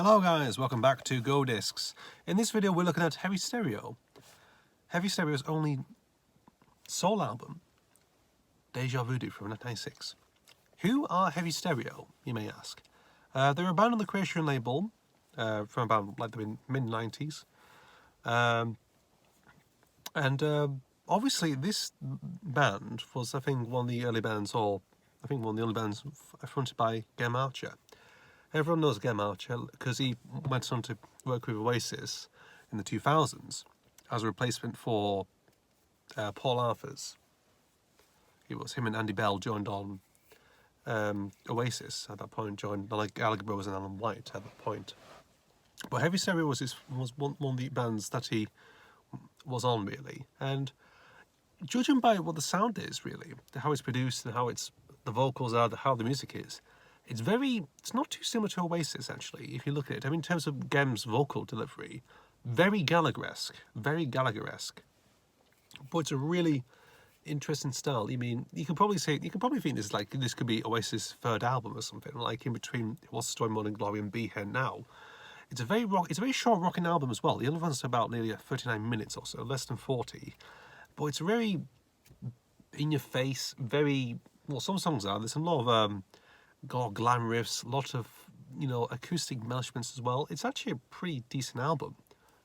Hello guys, welcome back to Go Discs. In this video we're looking at Heavy Stereo. Heavy Stereo's only soul album, Déjà Voodoo from 1996. Who are Heavy Stereo, you may ask? They're a band on the Creation label from about like the mid-90s. Obviously this band was, I think, one of the early bands, fronted by Yer Ma. Everyone knows Yer Ma because he went on to work with Oasis in the 2000s as a replacement for Paul Arthurs. It was him and Andy Bell joined on Oasis at that point, joined like Gallagher Brothers and Alan White at that point. But Heavy Stereo was one of the bands that he was on, really. And judging by what the sound is, really, how it's produced and how the vocals are, how the music is, it's not too similar to Oasis, actually, if you look at it. I mean, in terms of Gem's vocal delivery, very Gallagher-esque. But it's a really interesting style. I mean, you can probably think this could be Oasis' third album or something, like in between What's the Story, Morning Glory and Be Here Now. It's a very short rocking album as well. The other one's about nearly 39 minutes or so, less than 40. But it's very in your face, some songs are. There's a lot of glam riffs, a lot of, acoustic embellishments as well. It's actually a pretty decent album.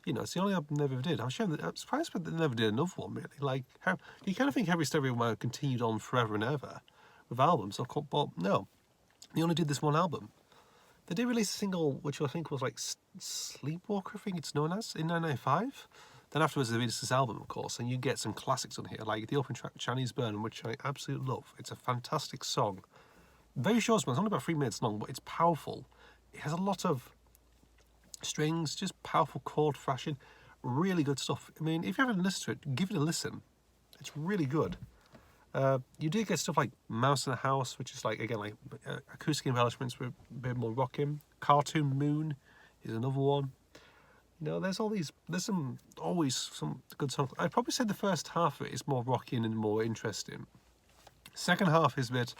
It's the only album they ever did. I'm surprised that they never did another one, really. Like, you kind of think Heavy Stereo might have continued on forever and ever with albums, but no. They only did this one album. They did release a single, which I think was like Sleepwalker, I think it's known as, in 1995. Then afterwards they released this album, of course, and you get some classics on here, like the opening track, Chinese Burn, which I absolutely love. It's a fantastic song. Very short song, it's only about 3 minutes long, but it's powerful. It has a lot of strings, just powerful chord thrashing, really good stuff. I mean, if you haven't listened to it, give it a listen. It's really good. You do get stuff like Mouse in the House, which is acoustic embellishments with a bit more rocking. Cartoon Moon is another one. There's always some good songs. I'd probably say the first half of it is more rocking and more interesting. Second half is a bit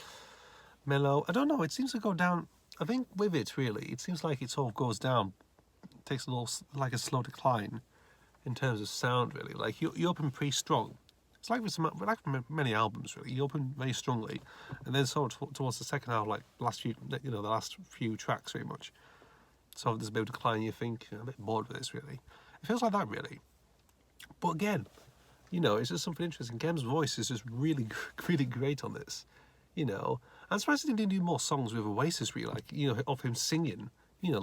mellow. I don't know, it seems to go down. I think with it, really, it seems like it sort of goes down. It takes a slow decline in terms of sound, really. Like, you open pretty strong. It's like with many albums, really. You open very strongly, and then sort of towards the second half, like the last few tracks, very much. So there's a bit of decline. You think, I'm a bit bored with this, really. It feels like that, really. But again, it's just something interesting. Gem's voice is just really, really great on this. I'm surprised he didn't do more songs with Oasis, really, of him singing. You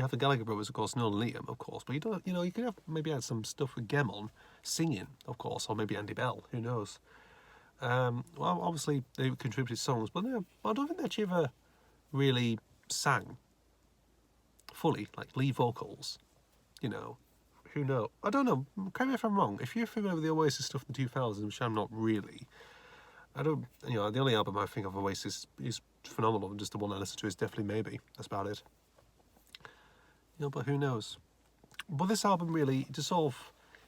have the Gallagher Brothers, of course, Noel and Liam, of course, but you could have maybe had some stuff with Gem on singing, of course, or maybe Andy Bell, who knows. Well, obviously they contributed songs, but no, I don't think they actually ever really sang fully, like lead vocals. Who knows? I don't know. Correct me if I'm wrong. If you're familiar with the Oasis stuff in the 2000s, which I'm not really, the only album I think of Oasis is phenomenal, and just the one I listen to is definitely Maybe. That's about it. But who knows? But this album really just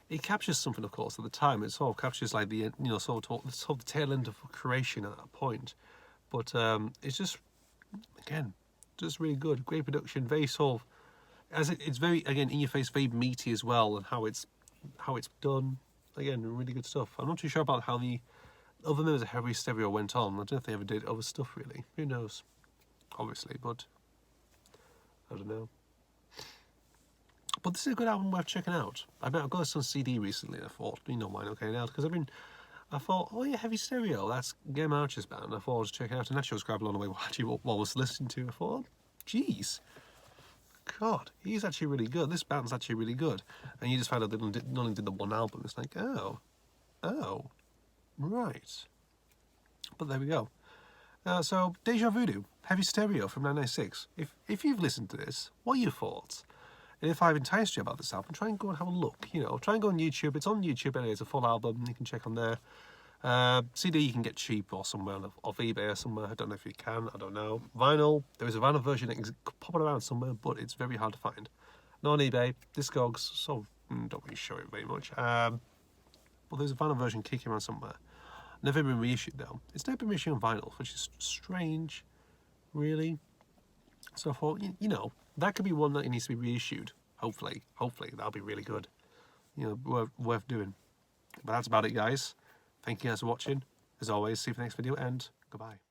it captures something, of course, at the time. It sort of captures like the the tail end of creation at that point. But it's just, again, just really good. Great production, very sort of, it's very, again, in your face, very meaty as well, and how it's done. Again, really good stuff. I'm not too sure about how the other members of Heavy Stereo went on. I don't know if they ever did other stuff, really. Who knows? Obviously, but I don't know. But this is a good album worth checking out. I've got this on CD recently, and I thought, why not get it out? Because I thought, oh yeah, Heavy Stereo, that's Yer Ma's band. I thought I'd check it out, and actually I was grabbing on the way what I was listening to. I thought, geez, God, he's actually really good. This band's actually really good. And you just find out they only did the one album. It's like, oh, right. But there we go. So, Déjà Voodoo, Heavy Stereo from 1996. If you've listened to this, what are your thoughts? And if I've enticed you about this album, try and go and have a look. Try and go on YouTube. It's on YouTube anyway. It's a full album. You can check on there. CD you can get cheap or somewhere off eBay or somewhere. I don't know if you can. I don't know. Vinyl. There is a vinyl version that is popping around somewhere, but it's very hard to find. Not on eBay. Discogs, so don't really show it very much. But there's a vinyl version kicking around somewhere. Never been reissued though. It's never been reissued on vinyl, which is strange, really. So I thought, you know, that could be one that needs to be reissued. Hopefully, that'll be really good. You know, worth doing. But that's about it, guys. Thank you guys for watching. As always, see you for the next video, and goodbye.